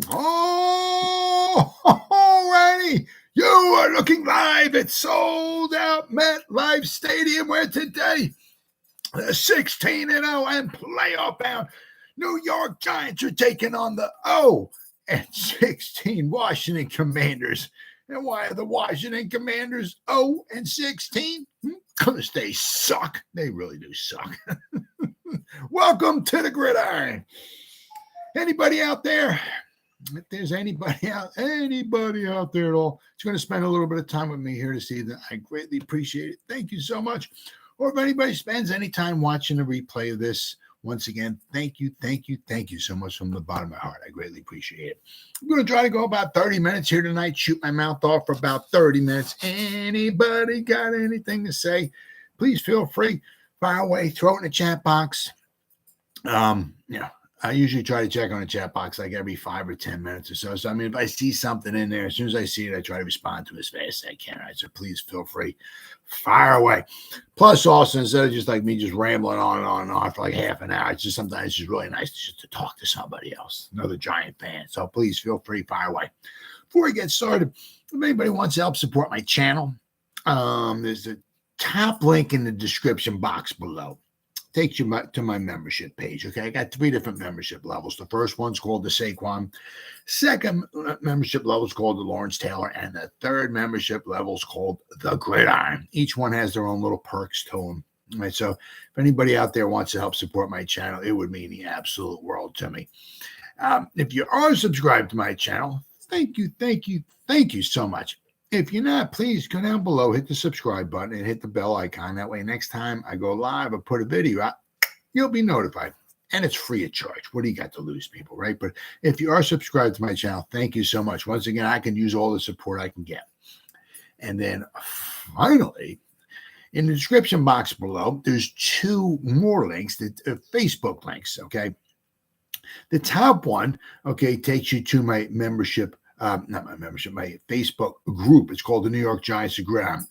Alrighty, you are looking live at Sold Out MetLife Stadium, where today the 16-0 and playoff bound New York Giants are taking on the 0-16 Washington Commanders. And why are the Washington Commanders 0-16? Because they suck. They really do suck. Welcome to the Gridiron. Anybody out there? If there's anybody out there at all, it's going to spend a little bit of time with me here this evening, I greatly appreciate it. Thank you so much. Or if anybody spends any time watching a replay of this, once again, thank you so much from the bottom of my heart. I greatly appreciate it. I'm going to try to go about 30 minutes here tonight, shoot my mouth off for about 30 minutes. Anybody got anything to say? Please feel free, fire away, throw it in the chat box. I usually try to check on the chat box like every 5 or 10 minutes or so. So, I mean, if I see something in there, as soon as I see it, I try to respond to it as fast as I can. Right? So please feel free, fire away. Plus, also, instead of just like me just rambling on and on for like half an hour, it's just sometimes it's just really nice just to talk to somebody else, another Giant fan. So please feel free, fire away. Before we get started, if anybody wants to help support my channel, there's a top link in the description box below. Takes you to my membership page. Okay, I got 3 different membership levels. The first one's called the Saquon. Second membership level is called the Lawrence Taylor, and the third membership level is called the Gridiron. Each one has their own little perks to them. Right, so if anybody out there wants to help support my channel, it would mean the absolute world to me. If you are subscribed to my channel, thank you so much. If you're not, please go down below, hit the subscribe button, and hit the bell icon. That way, next time I go live or put a video out, you'll be notified. And it's free of charge. What do you got to lose, people, right? But if you are subscribed to my channel, thank you so much. Once again, I can use all the support I can get. And then finally, in the description box below, there's 2 more links, Facebook links, okay? The top one, okay, takes you to my membership. Not my membership, my Facebook group. It's called the New York Giants of Gridiron.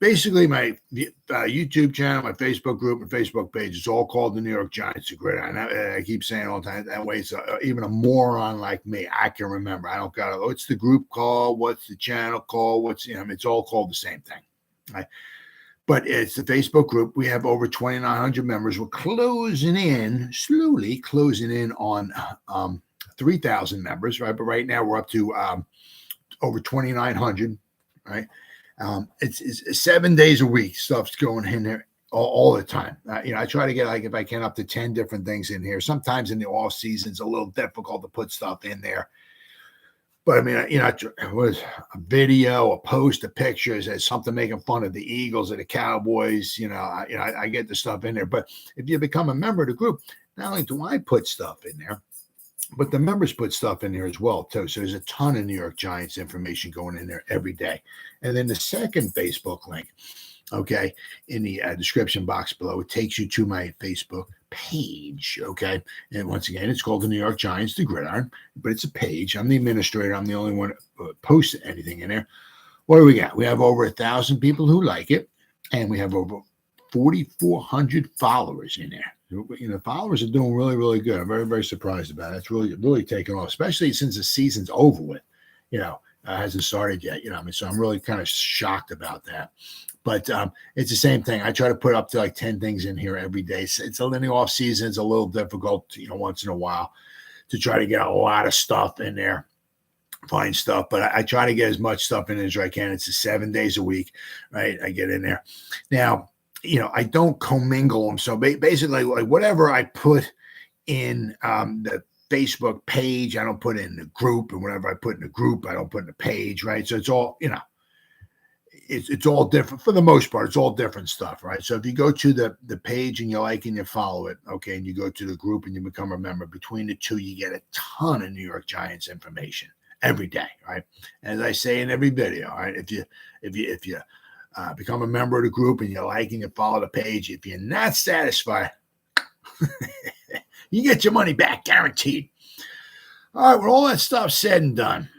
Basically, my YouTube channel, my Facebook group, and Facebook page is all called the New York Giants of Gridiron. I keep saying all the time. That way, it's even a moron like me, I can remember. I don't got to, what's the group called? What's the channel called? It's all called the same thing. Right? But it's the Facebook group. We have over 2,900 members. We're slowly closing in on 3,000 members, right? But right now we're up to over 2,900, right? It's 7 days a week. Stuff's going in there all the time. I try to get, like, if I can, up to 10 different things in here. Sometimes in the off season, it's a little difficult to put stuff in there. But I mean, it was a video, a post, a picture, as something making fun of the Eagles or the Cowboys. I get the stuff in there. But if you become a member of the group, not only do I put stuff in there, but the members put stuff in there as well, too. So there's a ton of New York Giants information going in there every day. And then the second Facebook link, okay, in the description box below, it takes you to my Facebook page, okay? And once again, it's called the New York Giants, the Gridiron, but it's a page. I'm the administrator. I'm the only one who posts anything in there. What do we got? We have over 1,000 people who like it, and we have over 4,400 followers in there. Followers are doing really, really good. I'm very, very surprised about it. It's really taken off, especially since the season's over with. Hasn't started yet. So I'm really kind of shocked about that. But it's the same thing. I try to put up to like 10 things in here every day. It's in the off season. It's a little difficult, once in a while, to try to get a lot of stuff in there, find stuff. But I try to get as much stuff in as I can. It's 7 days a week, right? I get in there now. I don't commingle them. So basically, like whatever I put in the Facebook page, I don't put in the group, and whatever I put in the group, I don't put in the page, right? So it's all, it's all different for the most part. It's all different stuff, right? So if you go to the page and you like and you follow it, okay, and you go to the group and you become a member, between the two, you get a ton of New York Giants information every day, right? As I say in every video, all right, if you become a member of the group and you like and you follow the page, if you're not satisfied, you get your money back, guaranteed. All right, with all that stuff said and done,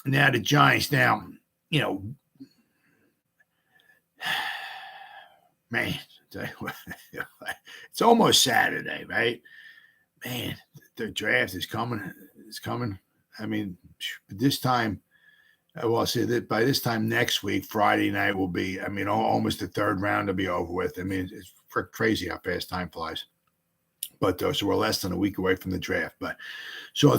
now the Giants, man, it's almost Saturday, right? Man, the draft is coming. It's coming. I mean, this time, well, I'll say that by this time next week, Friday night will be, I mean, almost the third round to be over with. I mean, it's crazy how fast time flies. But so we're less than a week away from the draft. But so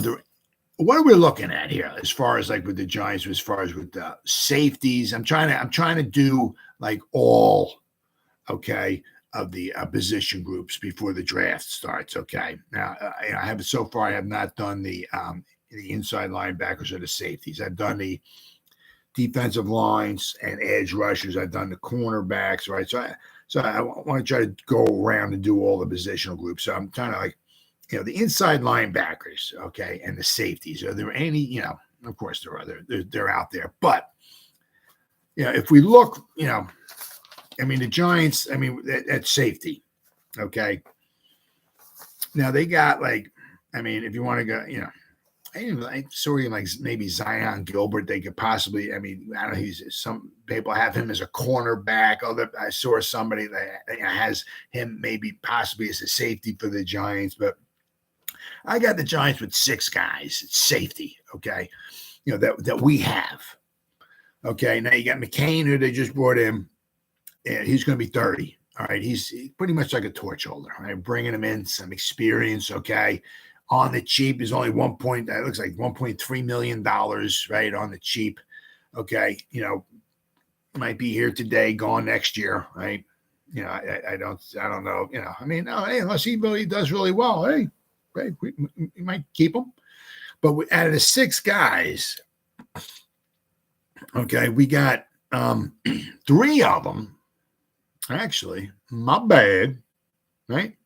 what are we looking at here as far as like with the Giants, as far as with the safeties? I'm trying to do like all, okay, of the position groups before the draft starts. Okay. Now I have so far, I have not done the inside linebackers or the safeties. I've done the defensive lines and edge rushers. I've done the cornerbacks, right? So I want to try to go around and do all the positional groups. So I'm trying to like, the inside linebackers, okay, and the safeties. Are there any, of course there are, they're out there. But, if we look, I mean, the Giants, I mean, at safety, okay. Now they got like, I mean, if you want to go, I saw him like maybe Zion Gilbert. They could possibly, I mean, I don't know. Some people have him as a cornerback. I saw somebody that has him maybe possibly as a safety for the Giants. But I got the Giants with 6 guys at safety. Okay, that we have. Okay, now you got McCain, who they just brought in. And he's going to be 30. All right, he's pretty much like a torch holder. Right, bringing him in some experience. Okay. On the cheap is only it looks like $1.3 million, right? On the cheap. Okay. Might be here today, gone next year, right? I don't know. I mean, no, hey, unless he really does really well, hey, we might keep him. But out of the 6 guys, okay, we got 3 of them. Actually, my bad, right?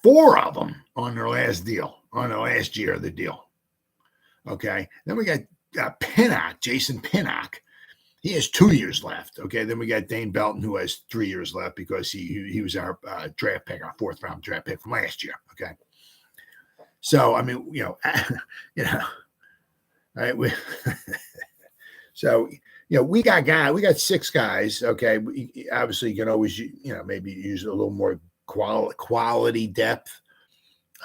4 of them on their last deal, on the last year of the deal. Okay. Then we got Pinnock, Jason Pinnock. He has 2 years left. Okay. Then we got Dane Belton, who has 3 years left because he was our draft pick, our 4th round draft pick from last year. Okay. So, I mean, right. So, we got 6 guys. Okay. Obviously, you can always, maybe use a little more quality depth.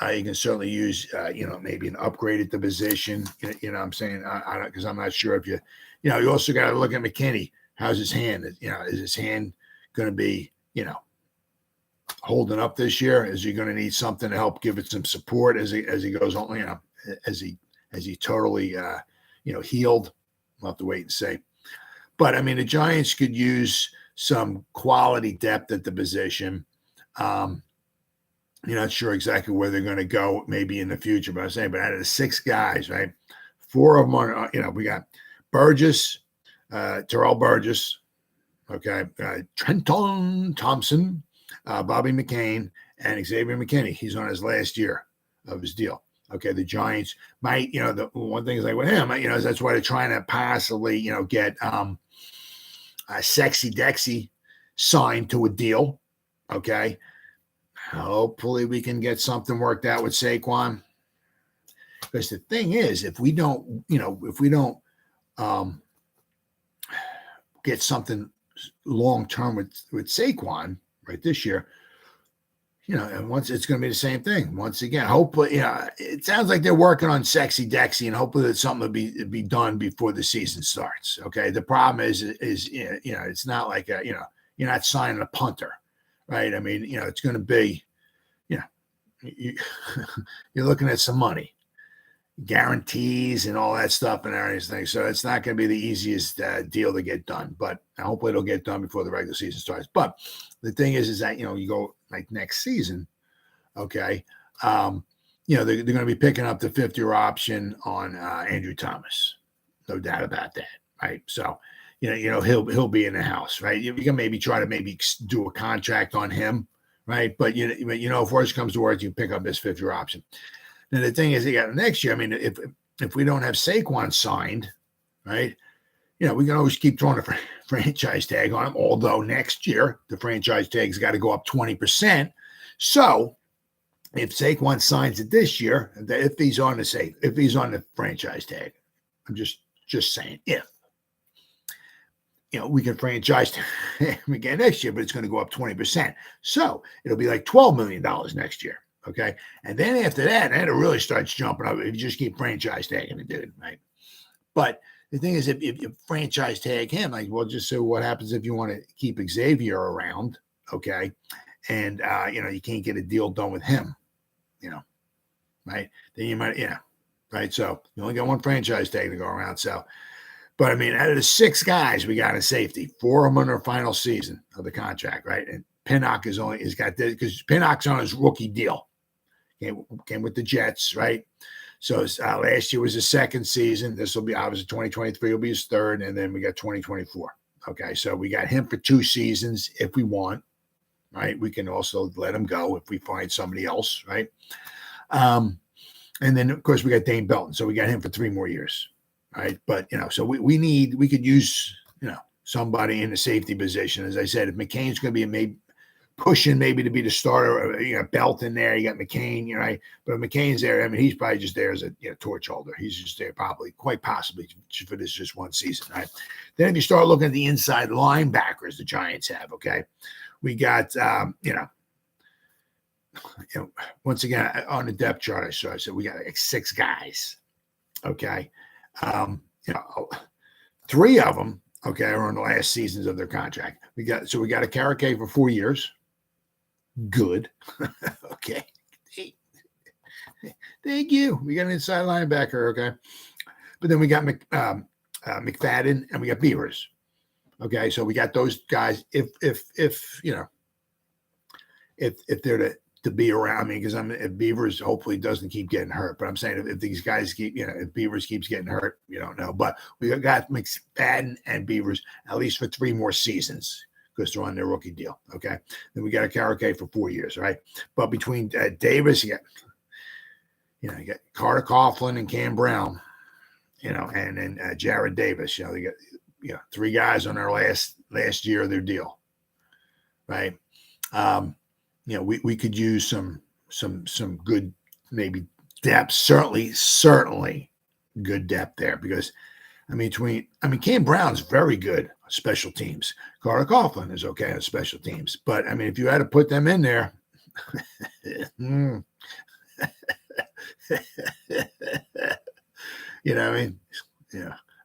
You can certainly use, maybe an upgrade at the position. You know what I'm saying? I don't, because I'm not sure if you also got to look at McKinney. How's his hand? Is his hand going to be, holding up this year? Is he going to need something to help give it some support as he goes on? As he totally, healed. We'll have to wait and see. But I mean, the Giants could use some quality depth at the position. You're not sure exactly where they're going to go maybe in the future, but I'm saying, but out of the 6 guys, right, 4 of them are, we got Burgess, Terrell Burgess, okay, Trenton Thompson, Bobby McCain, and Xavier McKinney. He's on his last year of his deal. Okay, the Giants might, the one thing is like with him, is that's why they're trying to possibly, get Sexy Dexy signed to a deal. Okay. Hopefully we can get something worked out with Saquon. Because the thing is, if we don't get something long-term with Saquon right this year, and once it's going to be the same thing. Once again, hopefully, it sounds like they're working on Sexy Dexy, and hopefully that something will be done before the season starts. Okay. The problem is it's not like you're not signing a punter, right? I mean, it's going to be, you're looking at some money, guarantees and all that stuff and everything. So it's not going to be the easiest deal to get done, but hopefully it'll get done before the regular season starts. But the thing is that, you go like next season, okay, they're going to be picking up the 5th-year option on Andrew Thomas. No doubt about that, right? So, he'll be in the house, right? You can maybe try to do a contract on him, right? But, if worse comes to worse, you pick up this 5th-year option. Now, the thing is, they got next year, I mean, if we don't have Saquon signed, right, we can always keep throwing a franchise tag on him, although next year the franchise tag's got to go up 20%. So if Saquon signs it this year, if he's on the franchise tag, I'm just saying, if we can franchise him again next year, but it's going to go up 20%. So it'll be like $12 million next year. Okay. And then after that, then it really starts jumping up if you just keep franchise tagging the dude, right? But the thing is, if you franchise tag him, like, well, just so what happens if you want to keep Xavier around, okay? And, you can't get a deal done with him, right? Then you might, right? So you only got one franchise tag to go around. So, but I mean, out of the 6 guys we got in safety, 4 of them on their final season of the contract, right? And Pinnock is got this because Pinnock's on his rookie deal. Came with the Jets, right? So last year was his second season. This will be obviously 2023 will be his third, and then we got 2024. Okay, so we got him for 2 seasons if we want, right? We can also let him go if we find somebody else, right? And then of course we got Dane Belton, so we got him for 3 more years, right? But so we could use somebody in the safety position. As I said, if McCain's going to be pushing maybe to be the starter. You got Belt in there, you got McCain, right? But if McCain's there, I mean, he's probably just there as a torch holder. He's just there quite possibly for this just one season, right? Then if you start looking at the inside linebackers the Giants have, okay, we got once again on the depth chart I said we got like 6 guys, okay, 3 of them, okay, are on the last seasons of their contract. We got a Carrick for 4 years. Good. Okay. Thank you. We got an inside linebacker. Okay. But then we got McFadden and we got Beavers. Okay. So we got those guys. If they're to be around me, because if Beavers hopefully doesn't keep getting hurt, but I'm saying if these guys keep, if Beavers keeps getting hurt, you don't know. But we got McFadden and Beavers at least for 3 more seasons, because they're on their rookie deal. Okay. Then we got a Carrick for 4 years, right? But between Davis, you got Carter Coughlin and Cam Brown, and then Jared Davis, they got 3 guys on their last year of their deal, right? We could use some good maybe depth, certainly good depth there, because Cam Brown's very good on special teams. Carter Coughlin is okay on special teams. But if you had to put them in there,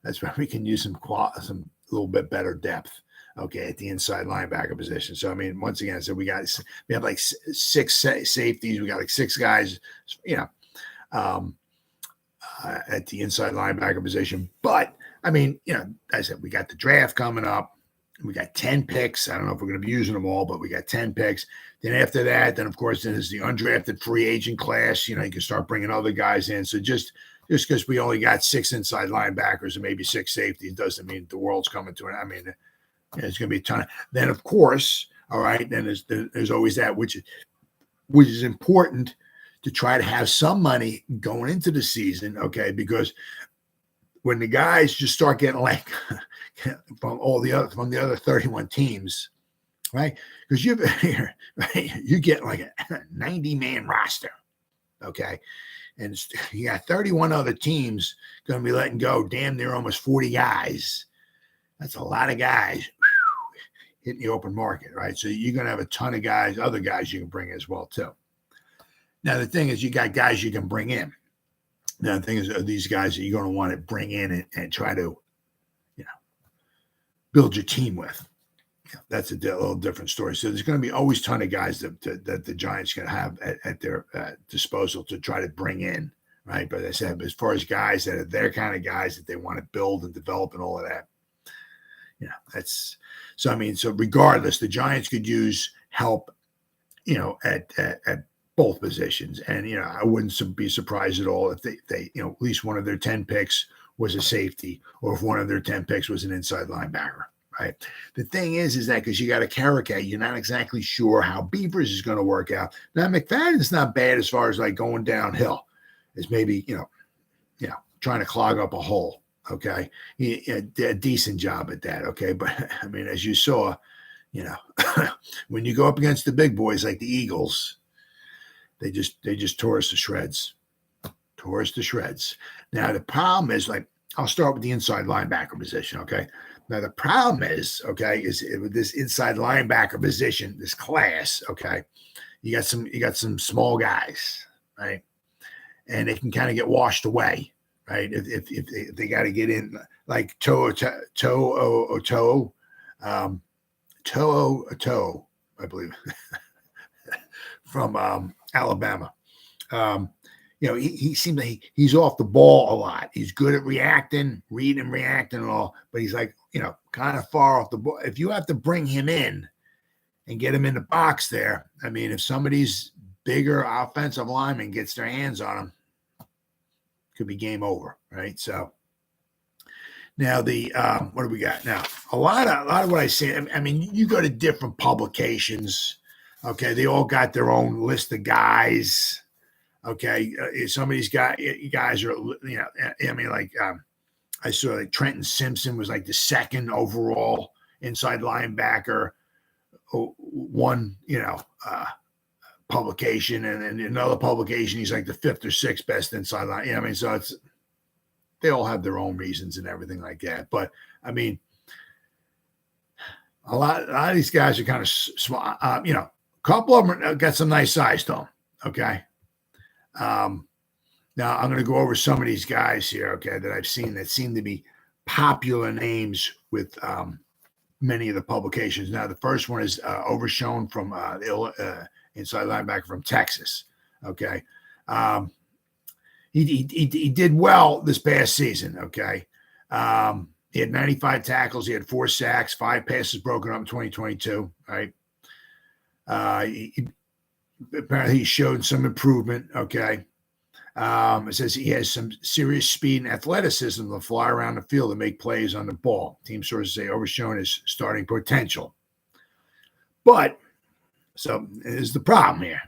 that's why we can use some little bit better depth, okay, at the inside linebacker position. So once again, we have like 6 safeties, we got like 6 guys, at the inside linebacker position. But I said we got the draft coming up. We got 10 picks. I don't know if we're going to be using them all, but we got 10 picks. Then after that, of course, there's the undrafted free agent class. You can start bringing other guys in. So just because we only got 6 inside linebackers and maybe 6 safeties doesn't mean the world's coming to it. It's going to be a ton. Then, of course, all right, then there's always that, which is important to try to have some money going into the season, okay, because when the guys just start getting like from the other 31 teams, right? Because you get like a 90-man roster, okay, and you got 31 other teams going to be letting go damn near almost 40 guys. That's a lot of guys hitting the open market, right? So you're going to have a ton of guys, other guys you can bring as well too. Now the thing is, you got guys you can bring in. Now, the thing is, these guys that you're going to want to bring in and try to, build your team with. That's a little different story. So there's going to be always a ton of guys that the Giants can have at their disposal to try to bring in, right? But as I said, as far as guys that are their kind of guys that they want to build and develop and all of that, that's so. So regardless, the Giants could use help, at both positions. And, I wouldn't be surprised at all if they at least one of their 10 picks was a safety, or if one of their 10 picks was an inside linebacker, right? The thing is that because you got a Carrick, you're not exactly sure how Beavers is going to work out. Now, McFadden's not bad as far as like going downhill. It's maybe, trying to clog up a hole, okay? He did a decent job at that, okay? But, as you saw, when you go up against the big boys like the Eagles, they just tore us to shreds. Now, the problem is, I'll start with the inside linebacker position, okay? Now, the problem is with this inside linebacker position, this class, okay, you got some small guys, right? And they can kind of get washed away, right? If they got to get in, like To'o, I believe, from Alabama. He seems like he's off the ball a lot. He's good at reacting, reading and reacting and all, but he's like, kind of far off the ball. If you have to bring him in and get him in the box there, I mean, if some of these bigger offensive linemen gets their hands on him, could be game over, right? So now what do we got now? A lot of what I say. I mean, you go to different publications. Okay, they all got their own list of guys. Okay, some of these guys are, I mean, like I saw like Trenton Simpson was like the second overall inside linebacker. One, publication, and another publication, he's like the fifth or sixth best inside line. I mean, so they all have their own reasons and everything like that. But I mean, a lot of these guys are kind of small. A couple of them got some nice size to them. Okay. Now I'm going to go over some of these guys here. Okay, that I've seen that seem to be popular names with many of the publications. Now, the first one is Overshown from inside linebacker from Texas. Okay. He did well this past season. Okay. He had 95 tackles. He had 4 sacks, 5 passes broken up in 2022. Right. Apparently he showed some improvement. Okay. It says he has some serious speed and athleticism to fly around the field and make plays on the ball. Team sources say Overshown is starting potential. But so is the problem here.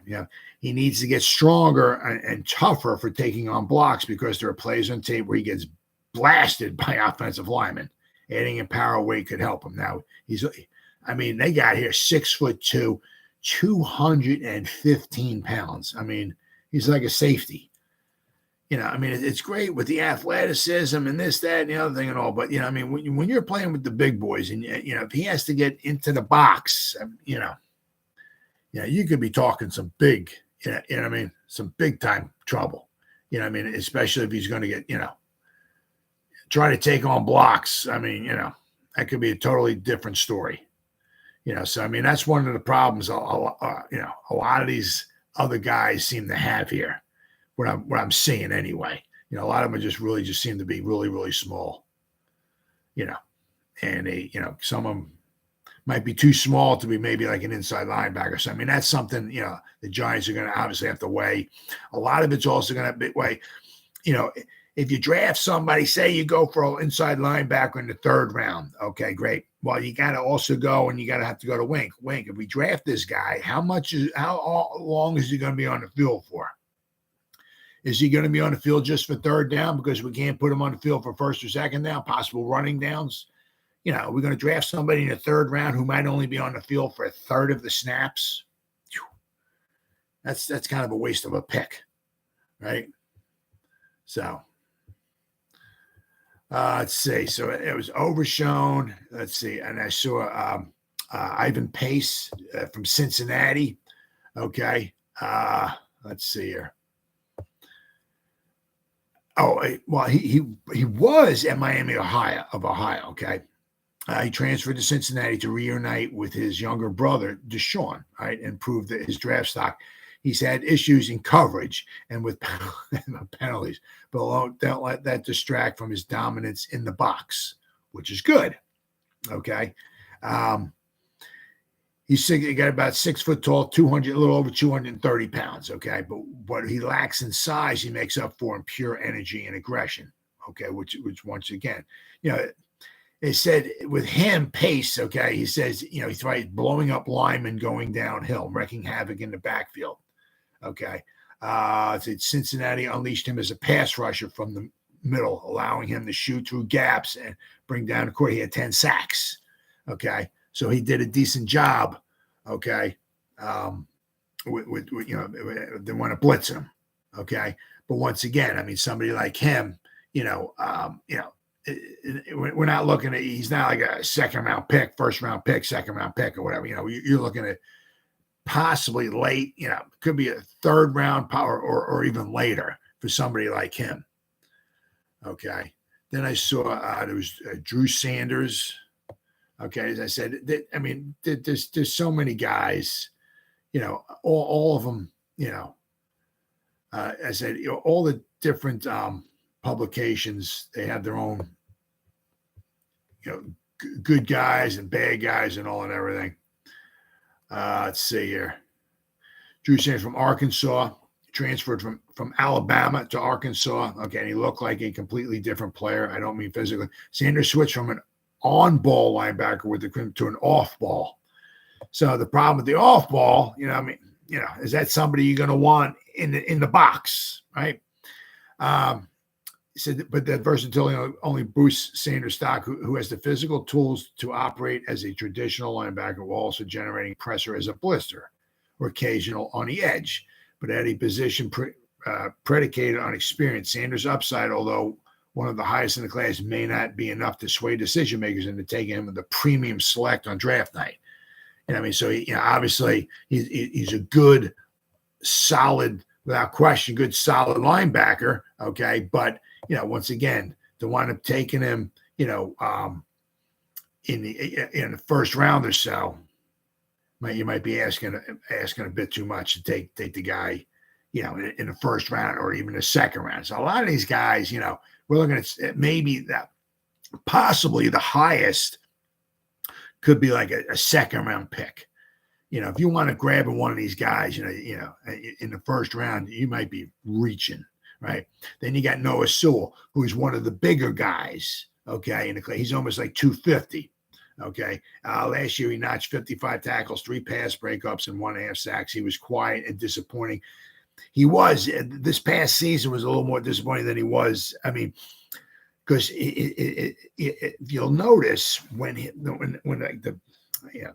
He needs to get stronger and tougher for taking on blocks, because there are plays on tape where he gets blasted by offensive linemen. Adding in power weight could help him. Now they got here 6'2", 215 pounds. I mean, he's like a safety. It's great with the athleticism and this, that, and the other thing and all. But, when you're playing with the big boys and, if he has to get into the box, you could be talking some big, some big time trouble. Especially if he's going to get, try to take on blocks. That could be a totally different story. So, that's one of the problems, a lot of these other guys seem to have here. What I'm seeing anyway, a lot of them just seem to be really, really small, and some of them might be too small to be maybe like an inside linebacker. So, that's something, the Giants are going to obviously have to weigh. A lot of it's also going to weigh, if you draft somebody, say you go for an inside linebacker in the 3rd round. Okay, great. Well, you got to also go, and you got to have to go to Wink. Wink, if we draft this guy, how long is he going to be on the field for? Is he going to be on the field just for 3rd down because we can't put him on the field for 1st or 2nd down, possible running downs? We're going to draft somebody in the 3rd round who might only be on the field for 1/3 of the snaps. That's kind of a waste of a pick, right? So let's see. So it was Overshown. Let's see. And I saw Ivan Pace from Cincinnati. Okay. Let's see here. Oh, well, he was at Miami, Ohio. Okay. He transferred to Cincinnati to reunite with his younger brother, Deshaun, right, and prove that his draft stock. He's had issues in coverage and with penalties, but don't let that distract from his dominance in the box, which is good. Okay. He got about 6 foot tall, a little over 230 pounds. Okay. But what he lacks in size, he makes up for in pure energy and aggression. Okay. Which once again, they said with him, pace. Okay. He says, he's right, blowing up linemen going downhill, wrecking havoc in the backfield. Okay. Cincinnati unleashed him as a pass rusher from the middle, allowing him to shoot through gaps and bring down the court. He had 10 sacks. Okay. So he did a decent job. Okay. With they want to blitz him. Okay. But once again, somebody like him, we're not looking at, he's not like a 2nd round pick, 1st round pick, 2nd round pick or whatever. You're looking at possibly late, could be a third round power or even later for somebody like him. Okay. Then I saw there was Drew Sanders. Okay. As I said, there's so many guys, all of them, I said, all the different publications, they have their own, good guys and bad guys and all and everything. Let's see here. Drew Sanders from Arkansas, transferred from Alabama to Arkansas. Okay, and he looked like a completely different player. I don't mean physically. Sanders switched from an on-ball linebacker to an off-ball. So the problem with the off-ball, is that somebody you're going to want in the box, right? He said, but that versatility only boosts Sanders' stock, who has the physical tools to operate as a traditional linebacker while also generating pressure as a blister or occasional on the edge, but at a position predicated on experience. Sanders' upside, although one of the highest in the class, may not be enough to sway decision makers into taking him with the premium select on draft night. So obviously he's a good, solid, without question, good, solid linebacker. Okay, but once again, to wind up taking him, in the first round or so, you might be asking a bit too much to take the guy, in the first round or even the second round. So a lot of these guys, we're looking at maybe that possibly the highest could be like a second round pick. If you want to grab one of these guys, in the first round, you might be reaching, right? Then you got Noah Sewell, who's one of the bigger guys, okay? He's almost like 250, okay? Last year, he notched 55 tackles, 3 pass breakups, and 1.5 sacks. He was quiet and disappointing. This past season was a little more disappointing than he was. Because if you'll notice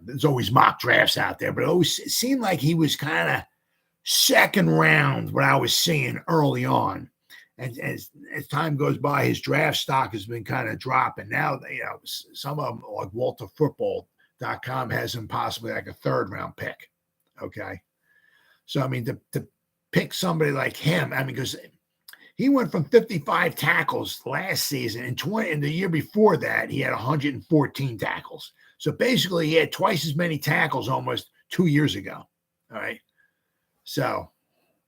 there's always mock drafts out there, but it seemed like he was kind of second round, what I was seeing early on. And as time goes by, his draft stock has been kind of dropping. Now, some of them, like WalterFootball.com, has him possibly like a third round pick. Okay. So, to pick somebody like him, because he went from 55 tackles last season, and the year before that, he had 114 tackles. So basically, he had twice as many tackles almost 2 years ago. All right. So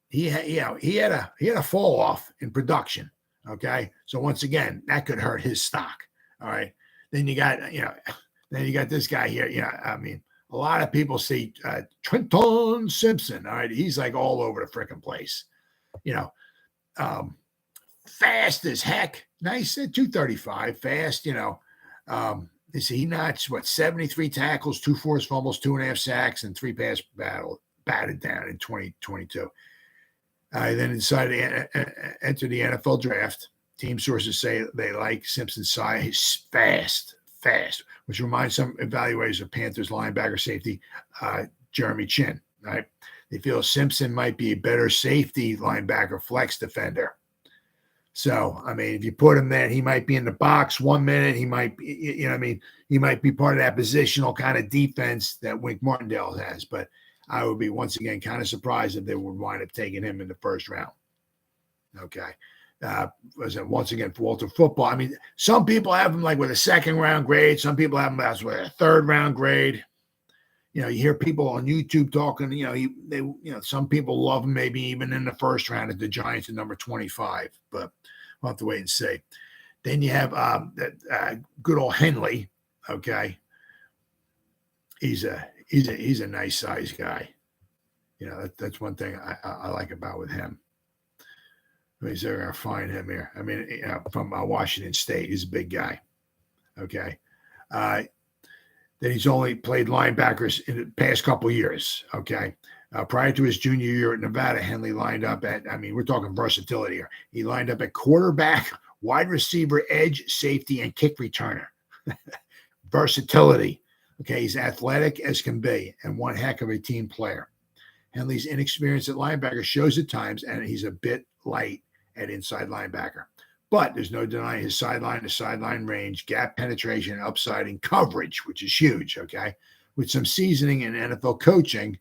he had a fall off in production. Okay. So once again, that could hurt his stock. All right. Then you got this guy here. A lot of people see Trenton Simpson. All right. He's like all over the freaking place. Fast as heck. Nice at 235. Fast, he notched 73 tackles, 2 forced fumbles, 2.5 sacks, and 3 pass batted down in 2022. Then decided to enter the NFL draft. Team sources say they like Simpson's size. He's fast, which reminds some evaluators of Panthers linebacker safety Jeremy Chin. Right? They feel Simpson might be a better safety linebacker flex defender. So, if you put him there, he might be in the box 1 minute. He might be, he might be part of that positional kind of defense that Wink Martindale has. But I would be, once again, kind of surprised if they would wind up taking him in the first round. Okay. Once again, for Walter Football, some people have him like with a second round grade. Some people have him as with a third round grade. You hear people on YouTube talking, some people love him maybe even in the first round at the Giants at number 25, but we'll have to wait and see. Then you have good old Henley. Okay. He's a nice sized guy. That's one thing I like about with him. Let me see if I can find him here. From Washington State, he's a big guy. Okay. Then he's only played linebackers in the past couple years. Okay. Prior to his junior year at Nevada, Henley lined up at, we're talking versatility here. He lined up at quarterback, wide receiver, edge, safety, and kick returner. Versatility. Okay. He's athletic as can be and one heck of a team player. Henley's inexperience at linebacker shows at times, and he's a bit light at inside linebacker. But there's no denying his sideline to sideline range, gap penetration, upside, and coverage, which is huge, okay? With some seasoning and NFL coaching,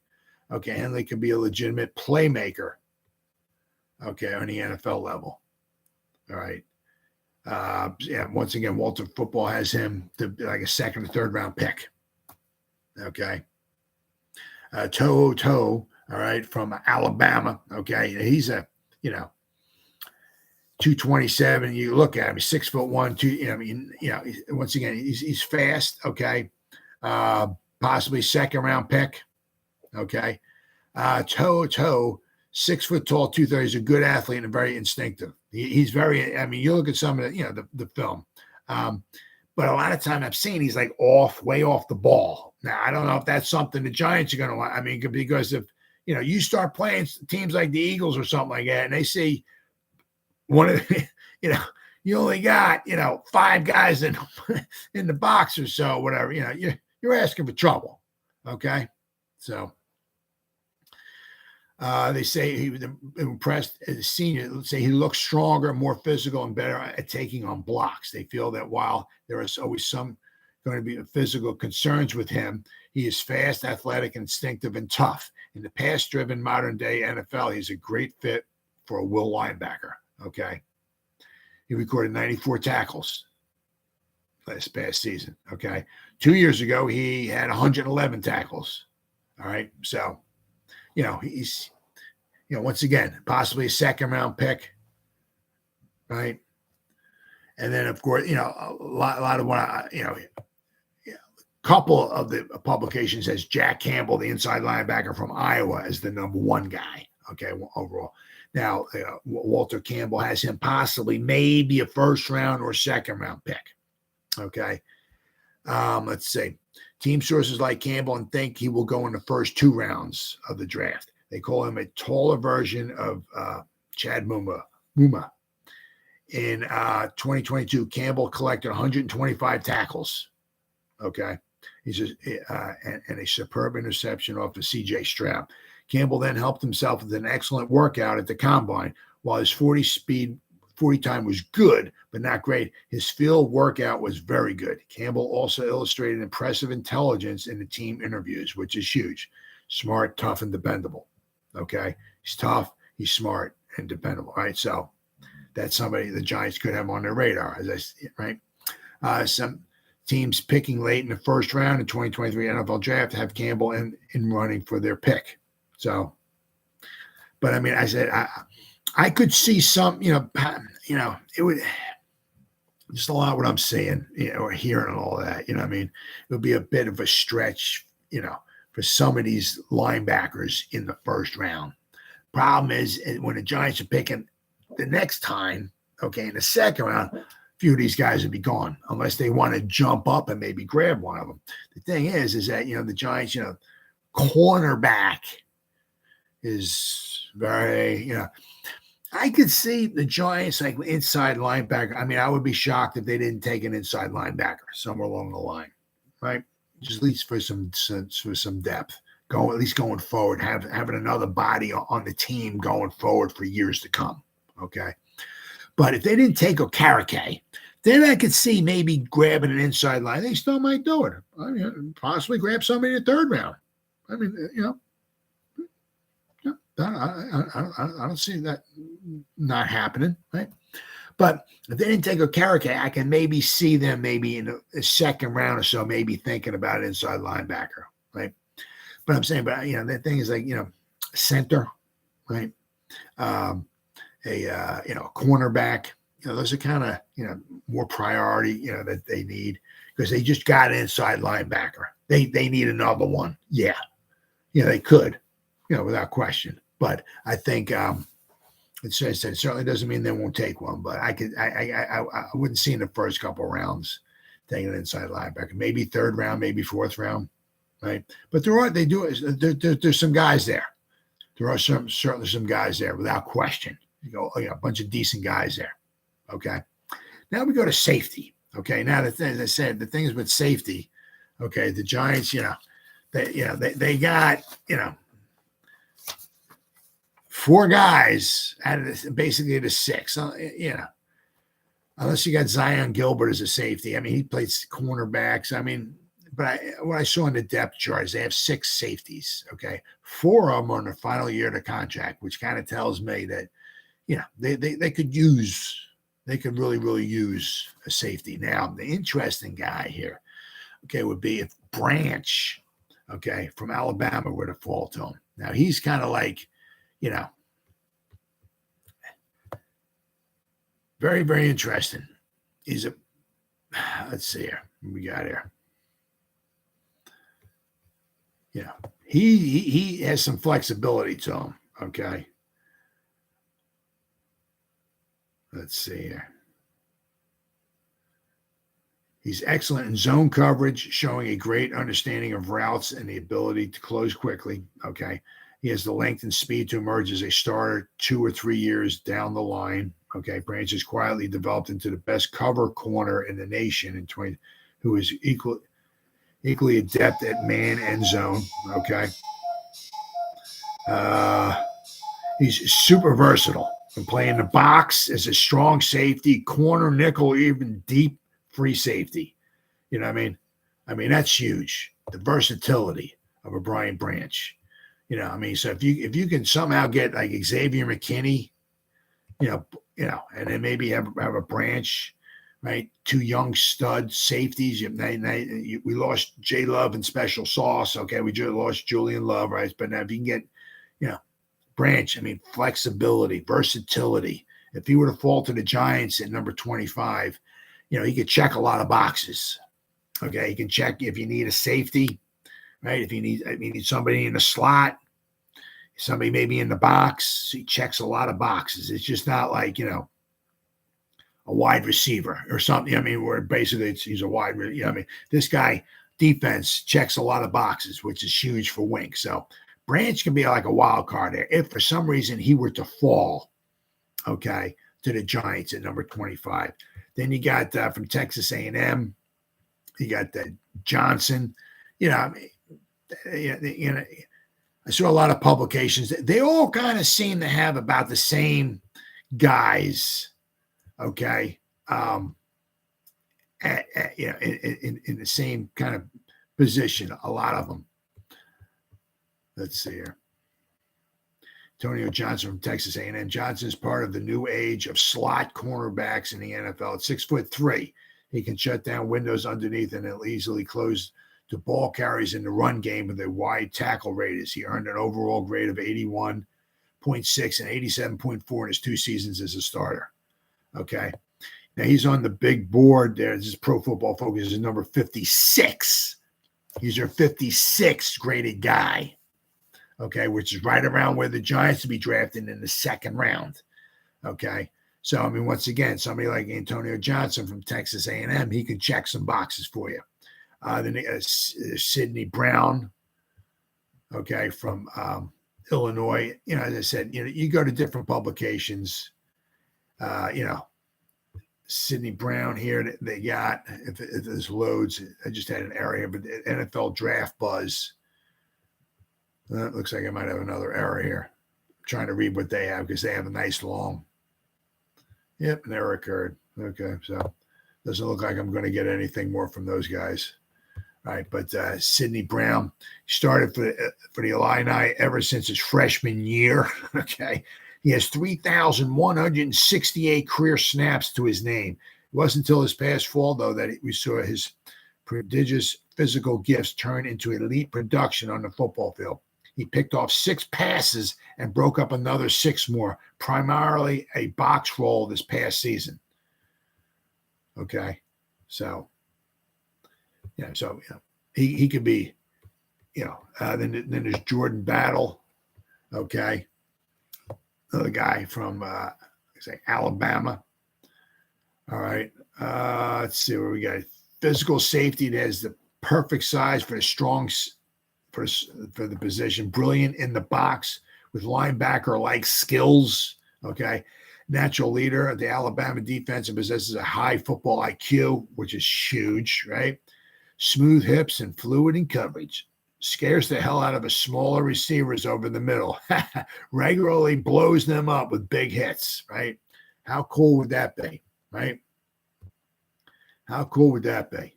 Okay, Henley could be a legitimate playmaker. Okay, on the NFL level. All right. Once again, Walter Football has him to like a second or third round pick. Okay. Toe, all right, from Alabama. Okay. He's a, 227. You look at him, he's 6'1", once again, he's fast. Okay. Possibly second round pick. Okay. Toe, 6 foot tall, 230. He's a good athlete and very instinctive. He's very, you look at some of the film. But a lot of time I've seen he's like way off the ball. Now, I don't know if that's something the Giants are going to want. Because if, you start playing teams like the Eagles or something like that, and they see one of the, you only got, 5 guys in the box or so, whatever, you're asking for trouble. Okay. So they say he was impressed as a senior. Let's say he looks stronger, more physical, and better at taking on blocks. They feel that while there is always going to be physical concerns with him, he is fast, athletic, instinctive, and tough. In the pass-driven modern-day NFL, he's a great fit for a will linebacker. Okay. He recorded 94 tackles last past season. Okay. 2 years ago, he had 111 tackles. All right. So, he's, once again, possibly a second round pick. Right. And then, of course, a lot of what couple of the publications has Jack Campbell, the inside linebacker from Iowa, as the number 1 guy. Okay. Overall. Now, Walter Campbell has him possibly maybe a first round or second round pick. Okay. Let's see. Team sources like Campbell and think he will go in the first 2 rounds of the draft. They call him a taller version of Chad Muma. In 2022, Campbell collected 125 tackles. Okay. He's and a superb interception off of C.J. Stroud. Campbell then helped himself with an excellent workout at the combine. While his 40 time was good, but not great, his field workout was very good. Campbell also illustrated impressive intelligence in the team interviews, which is huge. Smart, tough, and dependable. Okay. He's tough, he's smart, and dependable. Right. So that's somebody the Giants could have on their radar, as I see, right? Some teams picking late in the first round in 2023 NFL draft have Campbell in running for their pick. So, but I said, I could see some, it would just a lot what I'm saying, or hearing and all that, it would be a bit of a stretch, for some of these linebackers in the first round. Problem is when the Giants are picking the next time, okay, in the second round, a few of these guys would be gone unless they want to jump up and maybe grab one of them. The thing is that, the Giants, cornerback is very, I could see the Giants like inside linebacker. I would be shocked if they didn't take an inside linebacker somewhere along the line, right? Just at least for some depth. At least going forward, having another body on the team going forward for years to come. Okay. But if they didn't take Okarike, then I could see maybe grabbing an inside line. They still might do it. Possibly grab somebody in the third round. I don't see that not happening, right? But if they didn't take Okarike, I can maybe see them maybe in the second round or so, maybe thinking about inside linebacker, right? But I'm saying, the thing is like, center, right? A cornerback, those are kind of, more priority, that they need because they just got an inside linebacker. They need another one. Yeah. They could, without question. But I think it certainly doesn't mean they won't take one. But I wouldn't see in the first couple of rounds taking an inside linebacker. Maybe third round, maybe fourth round, right? But there's some guys there. There are certainly some guys there without question. A bunch of decent guys there. Okay. Now we go to safety. Okay. Now as I said, the things with safety. Okay, the Giants, they got 4 guys out of basically the 6. Unless you got Zion Gilbert as a safety. He played cornerbacks. what I saw in the depth chart is they have 6 safeties. Okay, 4 of them are in the final year of the contract, which kind of tells me that they could really use a safety. Now, the interesting guy here, okay, would be if Branch, okay, from Alabama were to fall to him. Now he's kind of like, very, very interesting. He's let's see here. What we got here. He has some flexibility to him. Okay. Let's see here. He's excellent in zone coverage, showing a great understanding of routes and the ability to close quickly. Okay. He has the length and speed to emerge as a starter 2 or 3 years down the line. Okay. Branch has quietly developed into the best cover corner in the nation who is equally adept at man and zone. Okay. He's super versatile. Can play in the box as a strong safety, corner, nickel, even deep free safety. You know what I mean? I mean, that's huge. The versatility of a Brian Branch. So if you can somehow get like Xavier McKinney, and then maybe have a Branch, right? 2 young stud safeties. We lost J Love and special sauce. Okay, we just lost Julian Love, right? But now if you can get, Branch, flexibility, versatility. If he were to fall to the Giants at number 25, he could check a lot of boxes. Okay, he can check if you need a safety, right? If you need somebody in the slot, somebody maybe in the box, he checks a lot of boxes. It's just not like, a wide receiver or something. Where basically he's a wide, this guy defense checks a lot of boxes, which is huge for Wink. So Branch can be like a wild card there. If for some reason he were to fall, okay, to the Giants at number 25, then you got from Texas A&M, you got Johnson. I saw a lot of publications. They all kind of seem to have about the same guys. Okay, in the same kind of position. A lot of them. Let's see here. Antonio Johnson from Texas A&M. Johnson is part of the new age of slot cornerbacks in the NFL. At 6'3", he can shut down windows underneath and he'll easily close the ball carries in the run game with a wide tackle radius. He earned an overall grade of 81.6 and 87.4 in his 2 seasons as a starter. Okay. Now he's on the big board there. This is Pro Football Focus is number 56. He's your 56th graded guy. Okay, which is right around where the Giants will be drafting in the 2nd round. Okay, so once again, somebody like Antonio Johnson from Texas A&M, he can check some boxes for you. Then Sidney Brown, okay, from Illinois. As I said, you go to different publications. Sidney Brown here, they got if there's loads. I just had an area, but NFL Draft Buzz. It looks like I might have another error here. I'm trying to read what they have because they have a nice long. Yep, an error occurred. Okay, so doesn't look like I'm going to get anything more from those guys. All right, but Sidney Brown started for the Illini ever since his freshman year. Okay, he has 3,168 career snaps to his name. It wasn't until this past fall, though, that we saw his prodigious physical gifts turn into elite production on the football field. He picked off 6 passes and broke up another 6 more, primarily a box roll this past season. Okay, so he could be, then there's Jordan Battle, okay, another guy from Alabama. All right, let's see where we got physical safety that has the perfect size for the strong. For the position, brilliant in the box with linebacker-like skills, okay? Natural leader of the Alabama defense and possesses a high football IQ, which is huge, right? Smooth hips and fluid in coverage. Scares the hell out of his smaller receivers over the middle. Regularly blows them up with big hits, right? How cool would that be, right? How cool would that be?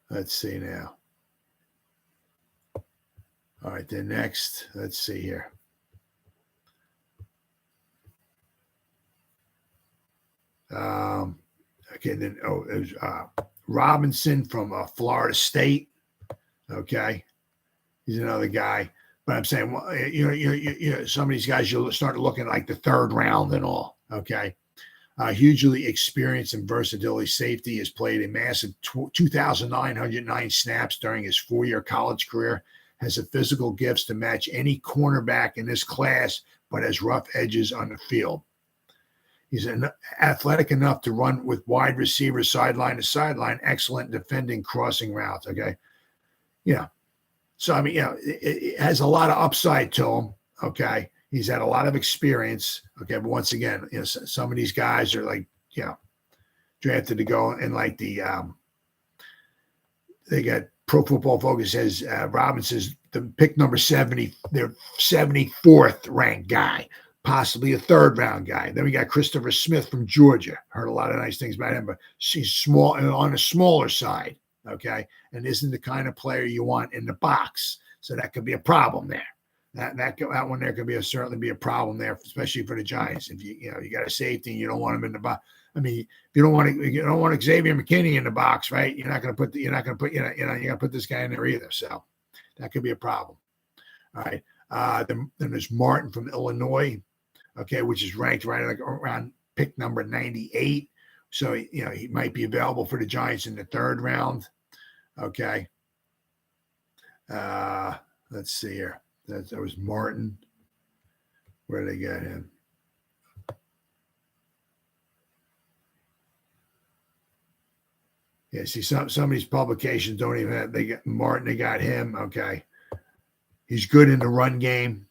Let's see now. All right, then next, let's see here. Okay, then it was Robinson from Florida State. Okay, he's another guy. But I'm saying, well, some of these guys you'll start looking like the third round and all. Okay, hugely experienced and versatility safety, has played a massive 2,909 snaps during his 4-year college career. Has the physical gifts to match any cornerback in this class, but has rough edges on the field. He's athletic enough to run with wide receivers sideline to sideline, excellent defending crossing routes. Okay. Yeah. So, I mean, it has a lot of upside to him. Okay. He's had a lot of experience. Okay. But once again, some of these guys are like, drafted to go in like they got Pro Football Focus says Robinson's the pick number 70, their 74th ranked guy, possibly a third round guy. Then we got Christopher Smith from Georgia. Heard a lot of nice things about him, but he's small and on the smaller side. Okay. And isn't the kind of player you want in the box. So that could be a problem there. That one there could certainly be a problem there, especially for the Giants. If you got a safety and you don't want him in the box. I mean, if you don't want Xavier McKinney in the box, right? You're not going to put this guy in there either. So that could be a problem. All right. Then there's Martin from Illinois, okay, which is ranked right around pick number 98. So he might be available for the Giants in the third round. Okay. Let's see here. That was Martin. Where did they get him? Yeah, see, some of these publications don't even have, they got Martin, they got him. Okay. He's good in the run game.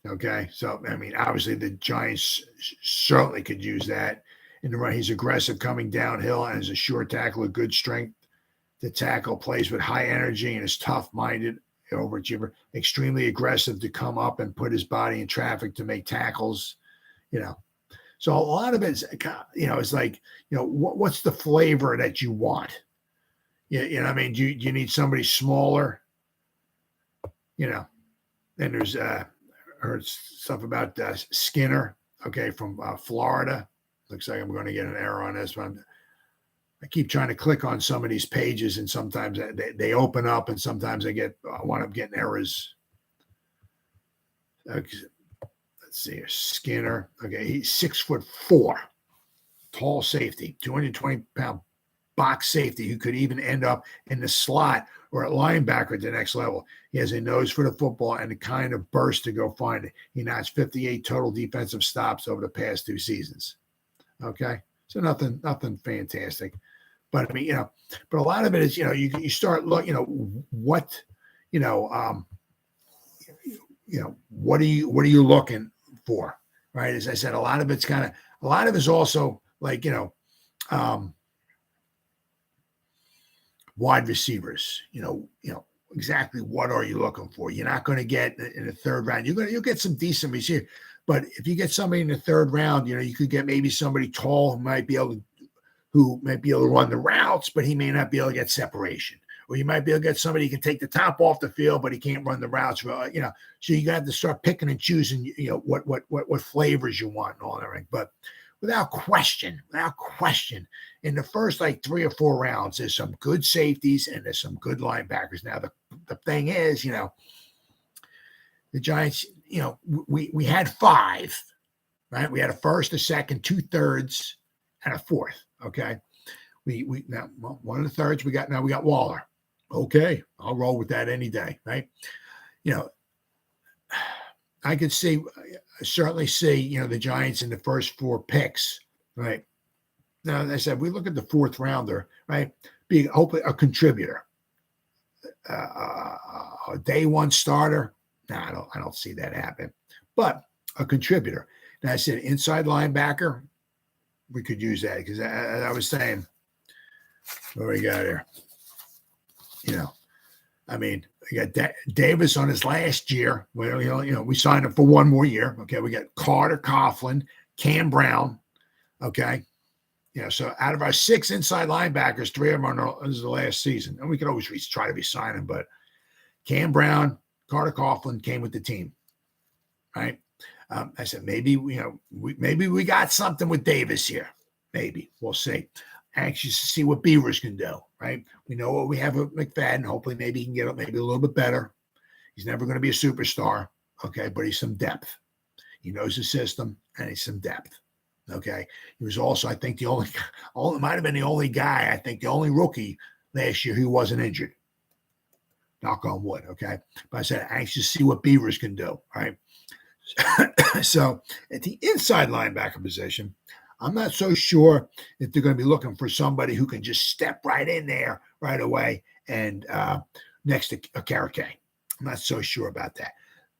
Okay. So, I mean, obviously the Giants certainly could use that in the run. He's aggressive coming downhill and is a sure tackler, good strength to tackle, plays with high energy and is tough-minded, overachiever, extremely aggressive to come up and put his body in traffic to make tackles, So a lot of it's, it's like, what's the flavor that you want? You know what I mean? Do you need somebody smaller? Then there's, heard stuff about Skinner, okay, from Florida. Looks like I'm going to get an error on this one. I keep trying to click on some of these pages, and sometimes they open up, and sometimes I wind up getting errors. Okay. Let's see here. Skinner. Okay, he's 6'4", tall safety, 220-pound box safety who could even end up in the slot or at linebacker at the next level. He has a nose for the football and the kind of burst to go find it. He notched 58 total defensive stops over the past 2 seasons. Okay, so nothing fantastic, but I mean, but a lot of it is, you start looking, what are you looking for, right? As I said, a lot of it is also like, wide receivers, exactly what are you looking for? You're not going to get in the third round. You'll get some decent receivers, but if you get somebody in the third round, you could get maybe somebody tall who might be able to run the routes, but he may not be able to get separation. Or you might be able to get somebody who can take the top off the field, but he can't run the routes. So you got to start picking and choosing, what flavors you want and all that. Right? But without question, in the first like 3 or 4 rounds, there's some good safeties and there's some good linebackers. Now the thing is, the Giants, we had 5, right? We had a first, a second, 2 thirds, and a 4th. Okay, we now one of the thirds we got Waller. Okay, I'll roll with that any day, right? I could certainly see, the Giants in the first 4 picks, right? Now, as I said, we look at the 4th rounder, right? Being hopefully a contributor, a day 1 starter. No, I don't see that happen, but a contributor. Now I said inside linebacker, we could use that because I was saying, what do we got here? I mean, we got Davis on his last year. Well, we signed him for 1 more year. Okay, we got Carter, Coughlin, Cam Brown. Okay, So out of our 6 inside linebackers, 3 of them this is the last season. And we could always try to re-sign them, but Cam Brown, Carter Coughlin came with the team, right? I said, maybe, maybe we got something with Davis here. Maybe. We'll see. Anxious to see what Beavers can do, right? We know what we have with McFadden. Hopefully maybe he can get up maybe a little bit better. He's never going to be a superstar, okay, but he's some depth. He knows the system, and he's some depth. Okay. He was also, I think, might have been the only guy, I think the only rookie last year who wasn't injured. Knock on wood. Okay. But I said, anxious to see what Beavers can do. Right. So at the inside linebacker position, I'm not so sure if they're going to be looking for somebody who can just step right in there right away and next to Karake. I'm not so sure about that.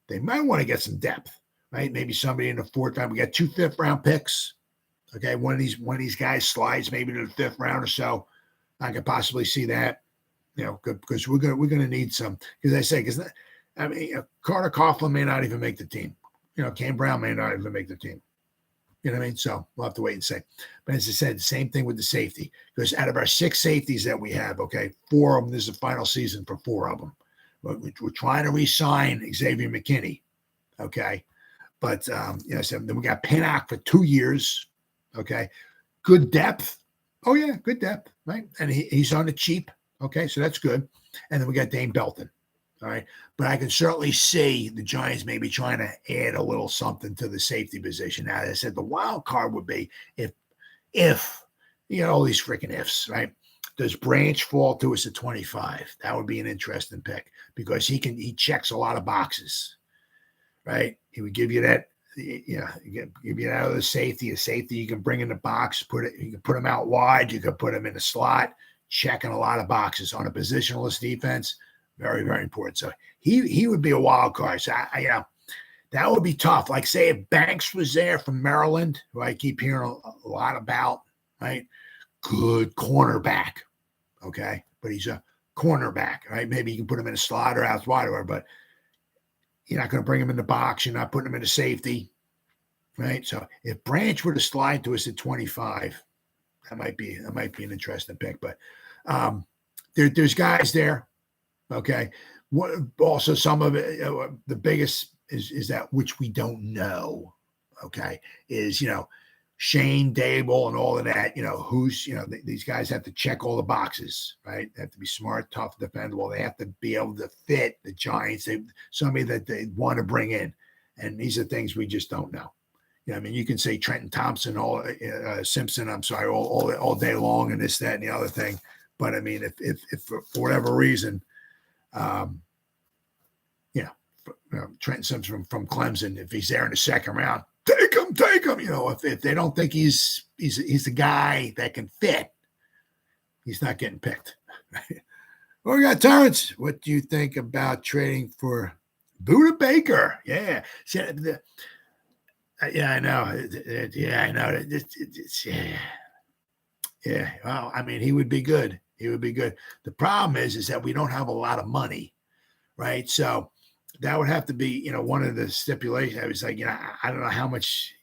They might want to get some depth, right? Maybe somebody in the 4th round. We got 2 5th-round picks. Okay, one of these guys slides maybe to the 5th round or so. I could possibly see that, because we're gonna need some. Because I say, Carter Coughlin may not even make the team. Cam Brown may not even make the team. You know what I mean? So we'll have to wait and see. But as I said, the same thing with the safety. Because out of our 6 safeties that we have, okay, 4 of them, this is the final season for 4 of them. But we're trying to re-sign Xavier McKinney, okay? But, so then we got Penei for 2 years. Okay. Good depth. Oh, yeah. Good depth. Right. And he's on the cheap. Okay. So that's good. And then we got Dane Belton. All right. But I can certainly see the Giants maybe trying to add a little something to the safety position. Now, as I said, the wild card would be if all these freaking ifs, right? Does Branch fall to us at 25? That would be an interesting pick because he checks a lot of boxes, right? He would give you that. Give you out of the safety. A safety you can bring in the box, you can put him out wide, you can put him in the slot, checking a lot of boxes on a positionless defense. Very, very important. So he would be a wild card. So that would be tough. Like say if Banks was there from Maryland, who I keep hearing a lot about, right? Good cornerback. Okay. But he's a cornerback, right? Maybe you can put him in a slot or out wide, but you're not going to bring him in the box. You're not putting him in a safety, right? So if Branch were to slide to us at 25, that might be an interesting pick. But there's guys there, okay? Also, some of it, the biggest is that which we don't know, okay, is, Shane, Dable, and all of that, these guys have to check all the boxes, right? They have to be smart, tough, dependable. They have to be able to fit the Giants. Somebody that they want to bring in. And these are things we just don't know. You can say Trenton Thompson, Simpson, all day long and this, that, and the other thing. But if for whatever reason, Trenton Simpson from Clemson, if he's there in the 2nd round, take him. If they don't think he's the guy that can fit, he's not getting picked. Well, we got Terrence. What do you think about trading for Budda Baker? Yeah. Yeah, I know. I know. Yeah. Well, he would be good. He would be good. The problem is that we don't have a lot of money, right? So that would have to be, one of the stipulations. I was like, I don't know how much,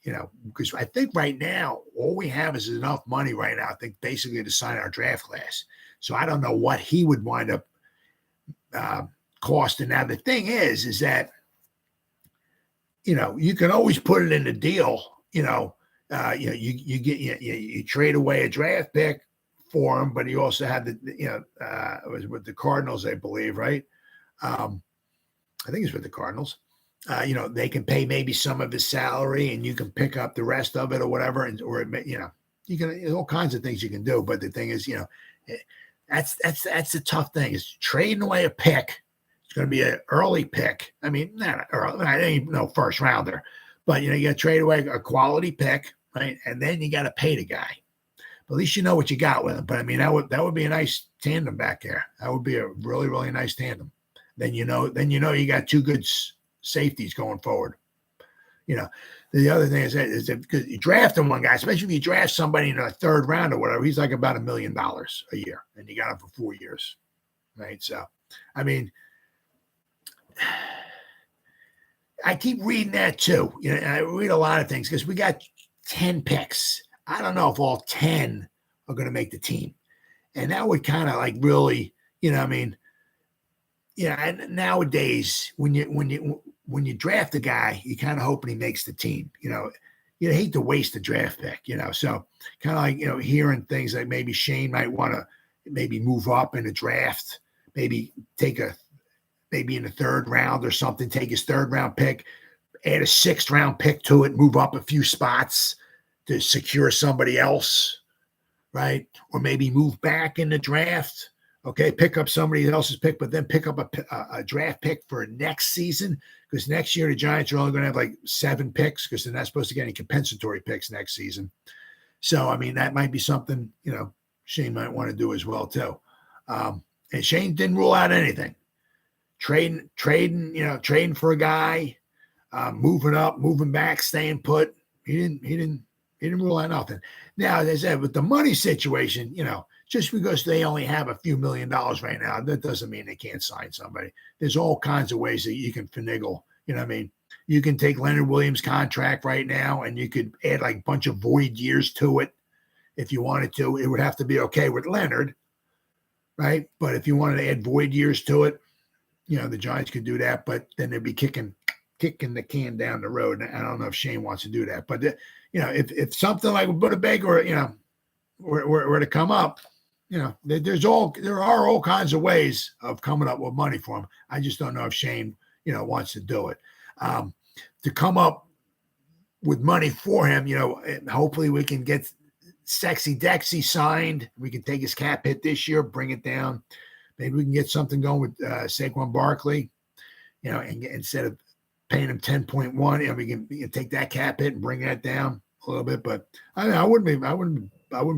because I think right now, all we have is enough money right now, I think, basically to sign our draft class. So I don't know what he would wind up costing. Now, the thing is that, you can always put it in the deal, you trade away a draft pick for him, but you also have it was with the Cardinals, I believe, right? I think it's with the Cardinals. They can pay maybe some of his salary and you can pick up the rest of it or whatever. You can, all kinds of things you can do. But the thing is, that's the tough thing is trading away a pick. It's going to be an early pick. Not early, I ain't no first rounder, but you got to trade away a quality pick, right? And then you got to pay the guy. But at least you know what you got with him. But that would be a nice tandem back there. That would be a really, really nice tandem. Then you got 2 good safeties going forward. The other thing is that because you draft one guy, especially if you draft somebody in a 3rd round or whatever, he's like about $1 million a year, and you got him for 4 years, right? So, I keep reading that too. I read a lot of things because we got 10 picks. I don't know if all 10 are going to make the team. And that would kind of like really, and nowadays when you draft a guy, you kind of hoping he makes the team. You hate to waste a draft pick, So kind of like, hearing things like maybe Shane might want to maybe move up in the draft, maybe maybe in the third round or something, take his third round pick, add a sixth round pick to it, move up a few spots to secure somebody else, right? Or maybe move back in the draft. Okay, pick up somebody else's pick, but then pick up a draft pick for next season, because next year the Giants are only going to have like 7 picks because they're not supposed to get any compensatory picks next season. So, I mean, that might be something, Shane might want to do as well, too. And Shane didn't rule out anything. Trading for a guy, moving up, moving back, staying put. He didn't rule out nothing. Now, as I said, with the money situation, just because they only have a few $1 million right now, that doesn't mean they can't sign somebody. There's all kinds of ways that you can finagle. You can take Leonard Williams' contract right now and you could add like a bunch of void years to it if you wanted to. It would have to be okay with Leonard, right? But if you wanted to add void years to it, the Giants could do that, but then they'd be kicking the can down the road. And I don't know if Shane wants to do that. But, if something like Budda Baker, were to come up, there are all kinds of ways of coming up with money for him. I just don't know if Shane, wants to do it. To come up with money for him, and hopefully we can get Sexy Dexy signed. We can take his cap hit this year, bring it down. Maybe we can get something going with Saquon Barkley, and instead of paying him 10.1, we can take that cap hit and bring that down a little bit. But I wouldn't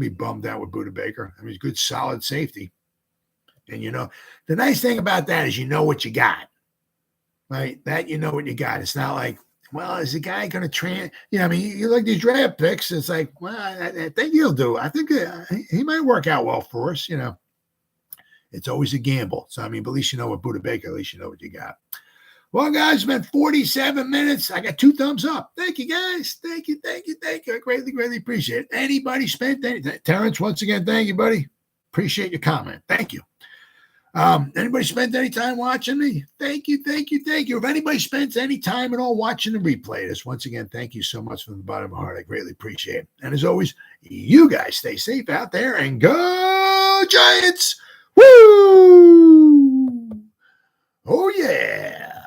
be bummed out with Budda Baker. I mean, he's a good, solid safety. And, the nice thing about that is what you got, right? That what you got. It's not like, well, is the guy going to you look at these draft picks, it's like, well, I think he'll do. I think he might work out well for us, It's always a gamble. So, but at least with Budda Baker, at least you know what you got. Well, guys, it's been 47 minutes. I got 2 thumbs up. Thank you, guys. Thank you. I greatly appreciate it. Anybody spent anything? Terrence, once again, thank you, buddy. Appreciate your comment. Thank you. Anybody spent any time watching me? Thank you. If anybody spends any time at all watching the replay, this, once again, thank you so much from the bottom of my heart. I greatly appreciate it. And as always, you guys stay safe out there and go Giants. Woo! Oh, yeah.